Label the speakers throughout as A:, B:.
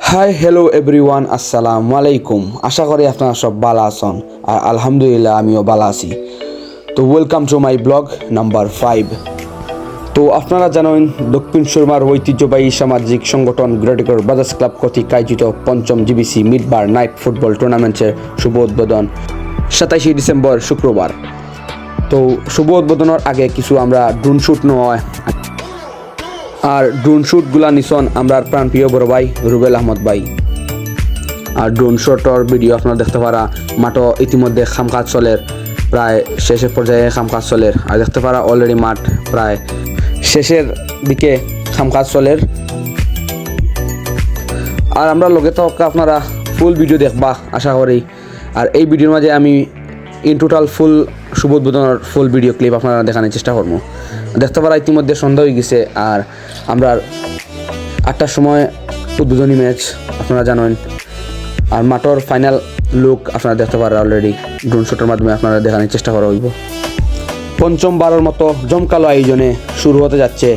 A: Hi hello everyone, আসসালামু আলাইকুম। আশা করি আপনারা সব ভালো আছেন আর আলহামদুলিল্লাহ আমিও ভালো আছি। তো welcome to my blog number 5। তো আপনারা জানেন দক্ষিণ সুরমার ঐতিহ্যবাহী সামাজিক সংগঠন গ্রেটার ব্রাদার্স ক্লাব কর্তৃক আয়োজিত পঞ্চম জিবিসি মিডবার নাইট ফুটবল টুর্নামেন্টের শুভ উদ্বোধন 27 ডিসেম্বর শুক্রবার। তো শুভ উদ্বোধনের আগে কিছু আমরা ড্রোন শ্যুট নেওয়া আর ড্রোন শ্যুটগুলা নিছন আমরা প্রাণপ্রিয় বড় ভাই রুবেল আহমদ ভাই। আর ড্রোন শ্যুটর ভিডিও আপনারা দেখতে পারা মাঠও ইতিমধ্যে খামকাজ চলের, প্রায় শেষের পর্যায়ে খামকাজ চলের। আর দেখতে পারা অলরেডি মাঠ প্রায় শেষের দিকে খামকাজ চলের। আর আমরা লগে তো আপনারা ফুল ভিডিও দেখবা আশা করি। আর এই ভিডিওর মাঝে আমি ইন টোটাল ফুল শুভ উদ্বোধনের ফুল ভিডিও ক্লিপ আপনারা দেখানোর চেষ্টা করবো। দেখতে পারা ইতিমধ্যে সন্ধ্যা হয়ে গেছে আর আমরা 8টার সময় উদ্বোধনী ম্যাচ আপনারা জানেন। আর মাঠের ফাইনাল লুক আপনারা দেখতে পারেন অলরেডি ড্রোন শ্যুটের মাধ্যমে আপনারা দেখানোর চেষ্টা করা হইব। পঞ্চমবারের মতো জমকালো আয়োজনে শুরু হতে যাচ্ছে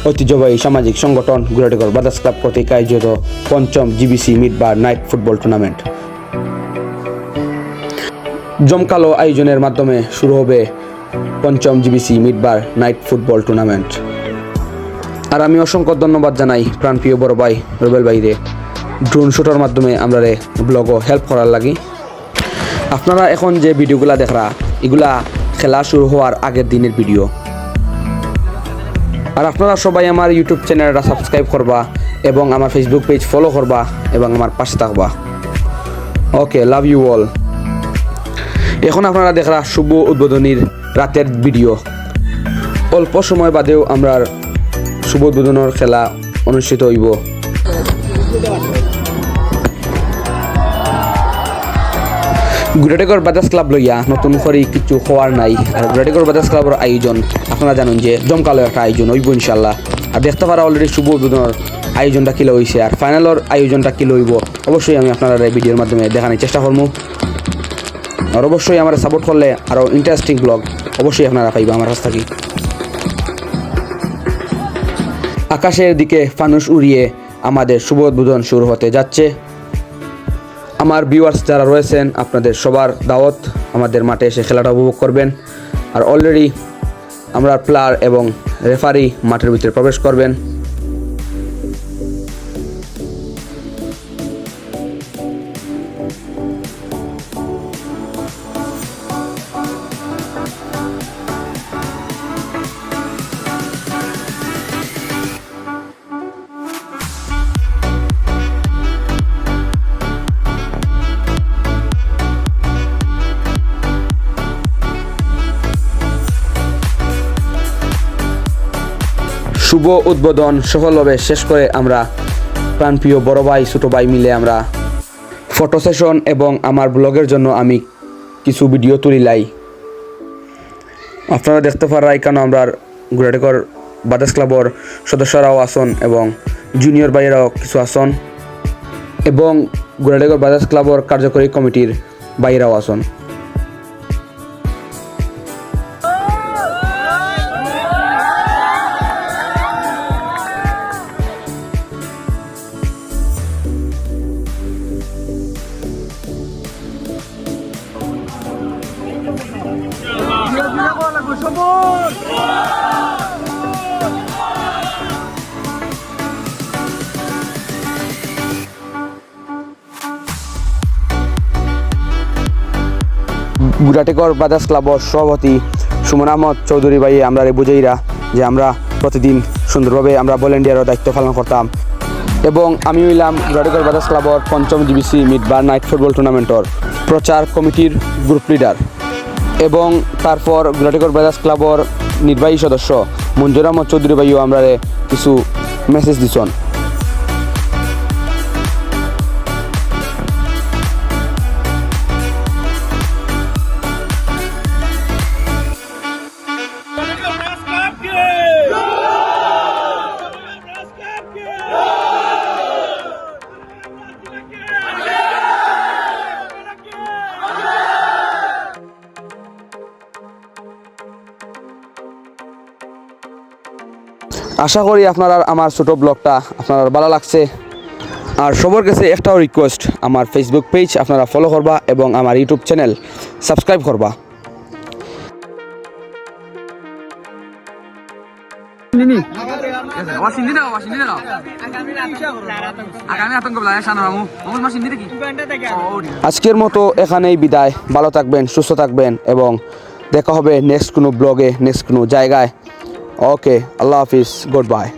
A: ঐতিহ্যবাহী সামাজিক সংগঠন গ্রেটার ব্রাদার্স ক্লাব কর্তৃক আয়োজিত পঞ্চম জিবিসি মিডবার নাইট ফুটবল টুর্নামেন্ট। জমকালো আয়োজনের মাধ্যমে শুরু হবে পঞ্চম জিবিসি মিডবার নাইট ফুটবল টুর্নামেন্ট। আর আমি অসংখ্য ধন্যবাদ জানাই প্রাণপ্রিয় বড় ভাই রুবেল ভাইরে ড্রোন শ্যুটের মাধ্যমে আমরা ব্লগও হেল্প করার লাগি। আপনারা এখন যে ভিডিওগুলা দেখরা এগুলা খেলা শুরু হওয়ার আগের দিনের ভিডিও। আর আপনারা সবাই আমার ইউটিউব চ্যানেলটা সাবস্ক্রাইব করবা এবং আমার ফেসবুক পেজ ফলো করবা এবং আমার পাশে থাকবা। ওকে, লাভ ইউ অল। এখন আপনারা দেখরা শুভ উদ্বোধনীর রাতের ভিডিও। অল্প সময় বাদেও আমরা শুভ উদ্বোধনের খেলা অনুষ্ঠিত হইব। গ্রেটার ব্রাদার্স ক্লাব লইয়া নতুন করে কিছু হওয়ার নাই। আর গ্রেটার ব্রাদার্স ক্লাবের আয়োজন আপনারা জানেন যে জমকালো একটা আয়োজন হইব ইনশাল্লাহ। আর দেখতে পারা অলরেডি শুভ উদ্বোধনের আয়োজনটা কিলো হয়েছে আর ফাইনালের আয়োজনটা কিলো হইব অবশ্যই আমি আপনারা এই ভিডিওর মাধ্যমে দেখানোর চেষ্টা করবো। আর অবশ্যই আমার সাপোর্ট করলে আরও ইন্টারেস্টিং ব্লগ অবশ্যই আপনারা পাইবা আমার কাছ থেকে। আকাশের দিকে ফানুস উড়িয়ে আমাদের শুভ উদ্বোধন শুরু হতে যাচ্ছে। আমার ভিউয়ার্স যারা রয়েছেন আপনাদের সবার দাওয়াত আমাদের মাঠে এসে খেলাটা উপভোগ করবেন। আর অলরেডি আমরা প্লেয়ার এবং রেফারি মাঠের ভিতরে প্রবেশ করবেন। শুভ উদ্বোধন সফলভাবে শেষ করে আমরা প্রাণপ্রিয় বড় ভাই ছোটো ভাই মিলে আমরা ফটো সেশন এবং আমার ব্লগের জন্য আমি কিছু ভিডিও তুলিলাই। আপনারা দেখতে পারা এখানে আমরা গ্রেটার ব্রাদার্স ক্লাবের সদস্যরাও আসন এবং জুনিয়র ভাইয়েরাও কিছু আসন এবং গ্রেটার ব্রাদার্স ক্লাবের কার্যকরী কমিটির ভাইয়েরাও আসন। গ্রেটার ব্রাদার্স ক্লাবের সভাপতি সুমন আহমদ চৌধুরী ভাই আমরা বুঝাইরা যে আমরা প্রতিদিন সুন্দরভাবে আমরা ভলেন্টিয়ারের দায়িত্ব পালন করতাম। এবং আমি হইলাম গ্রেটার ব্রাদার্স ক্লাবের পঞ্চম জিবিসি মিডবার নাইট ফুটবল টুর্নামেন্টের প্রচার কমিটির গ্রুপ লিডার। এবং তারপর গ্রেটার ব্রাদার্স ক্লাবের নির্বাহী সদস্য মঞ্জুর আহমদ চৌধুরী ভাইও আমরা কিছু মেসেজ দিছেন। আশা করি আপনারা আমার ছোট ব্লগটা আপনার ভালো লাগছে। আর সবার কাছে একটাও রিকোয়েস্ট, আমার ফেসবুক পেজ আপনারা ফলো করবা এবং আমার ইউটিউব চ্যানেল সাবস্ক্রাইব করবা। আজকের মতো এখানেই বিদায়। ভালো থাকবেন, সুস্থ থাকবেন এবং দেখা হবে নেক্সট কোনো ব্লগে, নেক্সট কোনো জায়গায়। ওকে, আল্লাহ হাফিজ, গুড বাই।